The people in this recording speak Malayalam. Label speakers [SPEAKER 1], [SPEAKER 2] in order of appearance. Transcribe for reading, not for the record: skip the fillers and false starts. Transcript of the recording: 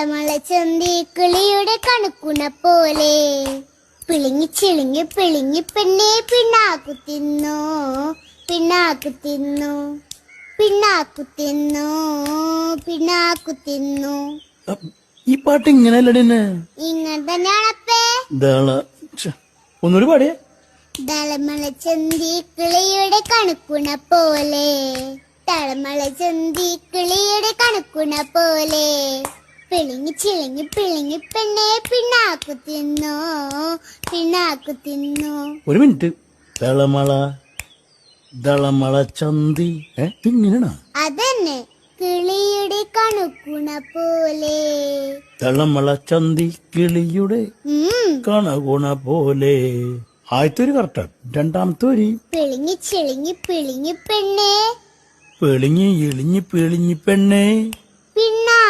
[SPEAKER 1] തളമള ചന്തി കിളിയുടെ കണക്കുണ പോലെ പിളിങ്ങി ചിളിങ്ങി പിളിങ്ങി പെണ്ണെ പിണ്ണാക്കു തിന്നു പിണ്ണാക്കു തിന്നു പിണ്ണാക്കു തിന്നു പിണ്ണാക്കു തിന്നു.
[SPEAKER 2] ഈ പാട്ട് ഇങ്ങനെയല്ലേ?
[SPEAKER 1] ഇങ്ങനെ തന്നെയാണപ്പേ.
[SPEAKER 2] ഒന്നുകൂടി പാടിയേ.
[SPEAKER 1] തളമള ചന്തി കിളിയുടെ കണക്കുണ പോലെ തളമള ചന്തി കിളിയുടെ കണക്കുണ പോലെ പിളിങ്ങി ചിളിങ്ങി പിളിങ്ങി പെണ്ണെ പിണ്ണാക്കു തിന്നു പിണ്ണാക്കു തിന്നു.
[SPEAKER 2] ഒരു മിനിറ്റ്. ദളമള ചന്തി ഇങ്ങനെയാണോ?
[SPEAKER 1] അതന്നെ, കിളിയുടെ കണക്കുണ പോലെ.
[SPEAKER 2] ദളമള ചന്തി കിളിയുടെ കണകുണ പോലെ. ആദ്യത്തെ ഒരു കറക്റ്റാണ്. രണ്ടാമത്തെ ഒരു
[SPEAKER 1] പിളിങ്ങി ചിളിങ്ങി പിളിങ്ങി പെണ്ണെ
[SPEAKER 2] പെളിങ്ങി എളിഞ്ഞി പെളിഞ്ഞി പെണ്ണേ
[SPEAKER 1] പിണ്ണാ